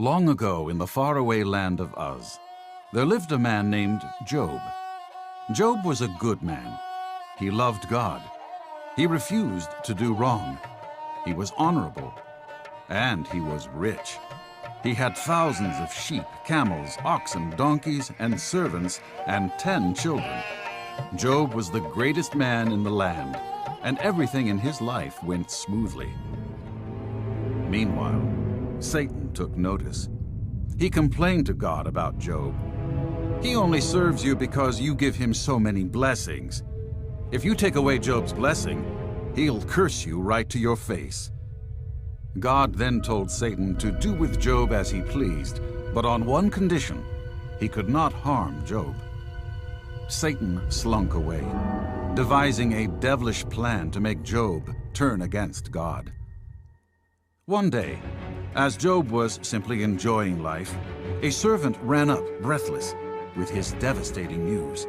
Long ago, in the faraway land of Uz, there lived a man named Job. Job was a good man. He loved God. He refused to do wrong. He was honorable. And he was rich. He had thousands of sheep, camels, oxen, donkeys, and servants, and 10 children. Job was the greatest man in the land, and everything in his life went smoothly. Meanwhile, Satan took notice. He complained to God about Job. "He only serves you because you give him so many blessings. If you take away Job's blessing, he'll curse you right to your face." God then told Satan to do with Job as he pleased, but on one condition: he could not harm Job. Satan slunk away, devising a devilish plan to make Job turn against God. One day, as Job was simply enjoying life, a servant ran up, breathless, with his devastating news.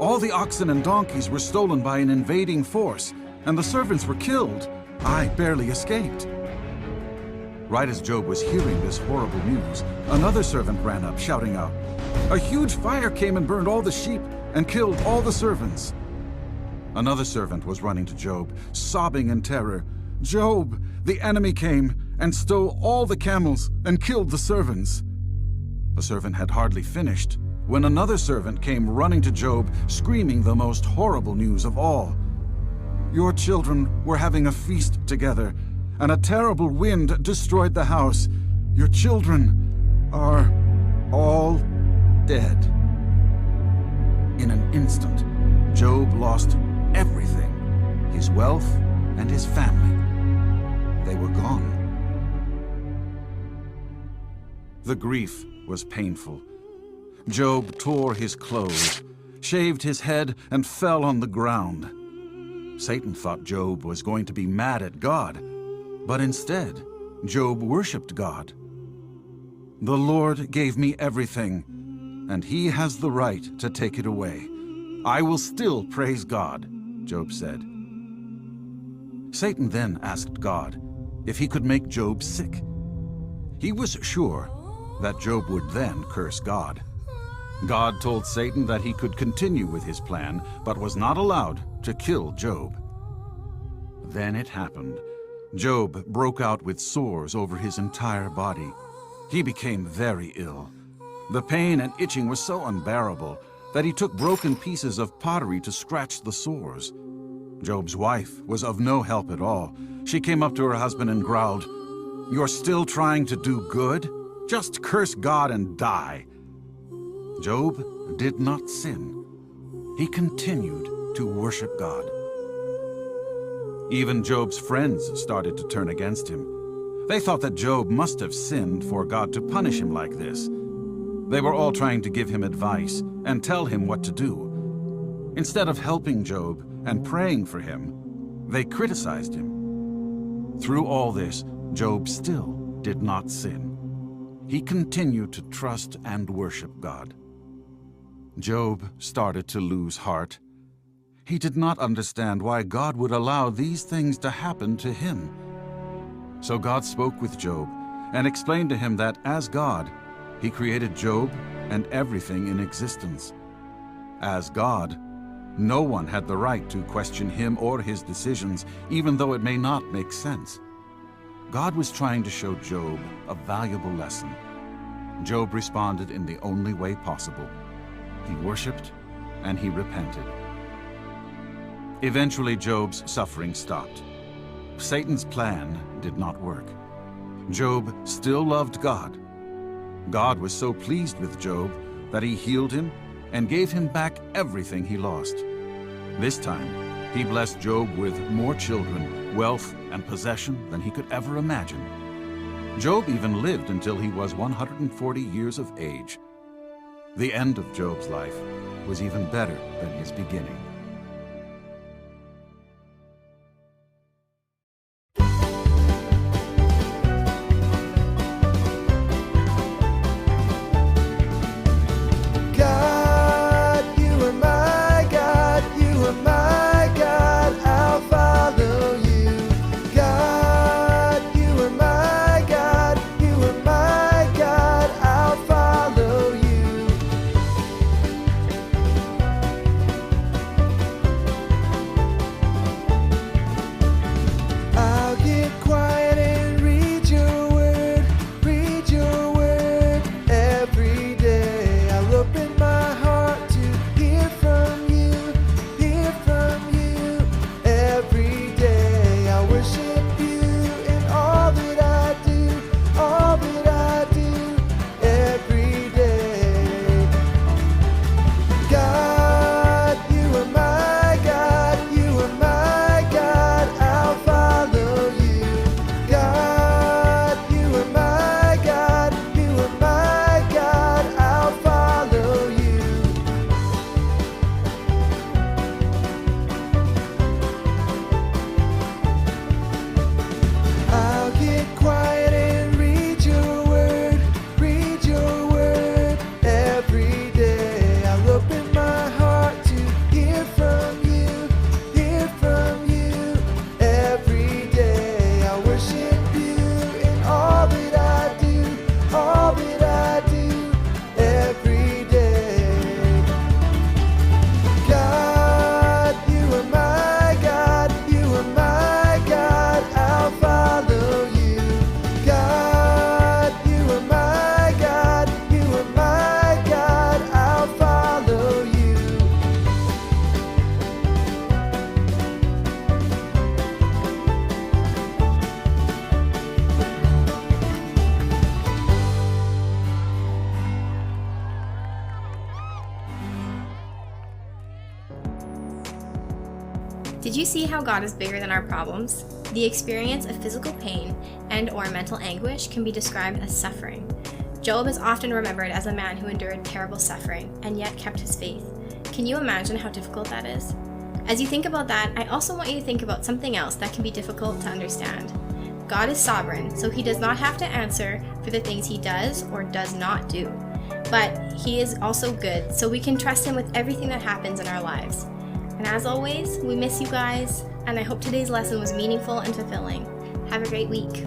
All the oxen and donkeys were stolen by an invading force, and the servants were killed. I barely escaped. Right as Job was hearing this horrible news, another servant ran up, shouting out, "A huge fire came and burned all the sheep and killed all the servants." Another servant was running to Job, sobbing in terror, "Job, the enemy came and stole all the camels and killed the servants." The servant had hardly finished when another servant came running to Job, screaming the most horrible news of all. "Your children were having a feast together, and a terrible wind destroyed the house. Your children are all dead." In an instant, Job lost everything, his wealth and his family. They were gone. The grief was painful. Job tore his clothes, shaved his head, and fell on the ground. Satan thought Job was going to be mad at God, but instead, Job worshipped God. "The Lord gave me everything, and he has the right to take it away. I will still praise God," Job said. Satan then asked God if he could make Job sick. He was sure that Job would then curse God. God told Satan that he could continue with his plan, but was not allowed to kill Job. Then it happened. Job broke out with sores over his entire body. He became very ill. The pain and itching was so unbearable that he took broken pieces of pottery to scratch the sores. Job's wife was of no help at all. She came up to her husband and growled, "You're still trying to do good? Just curse God and die." Job did not sin. He continued to worship God. Even Job's friends started to turn against him. They thought that Job must have sinned for God to punish him like this. They were all trying to give him advice and tell him what to do. Instead of helping Job and praying for him, they criticized him. Through all this, Job still did not sin. He continued to trust and worship God. Job started to lose heart. He did not understand why God would allow these things to happen to him. So God spoke with Job and explained to him that as God, he created Job and everything in existence. As God, no one had the right to question him or his decisions, even though it may not make sense. God was trying to show Job a valuable lesson. Job responded in the only way possible. He worshiped and he repented. Eventually, Job's suffering stopped. Satan's plan did not work. Job still loved God. God was so pleased with Job that he healed him and gave him back everything he lost. This time, he blessed Job with more children, wealth, and possession than he could ever imagine. Job even lived until he was 140 years of age. The end of Job's life was even better than his beginning. God, you are my God, you are my Did you see how God is bigger than our problems? The experience of physical pain and/or mental anguish can be described as suffering. Job is often remembered as a man who endured terrible suffering and yet kept his faith. Can you imagine how difficult that is? As you think about that, I also want you to think about something else that can be difficult to understand. God is sovereign, so he does not have to answer for the things he does or does not do. But he is also good, so we can trust him with everything that happens in our lives. And as always, we miss you guys, and I hope today's lesson was meaningful and fulfilling. Have a great week.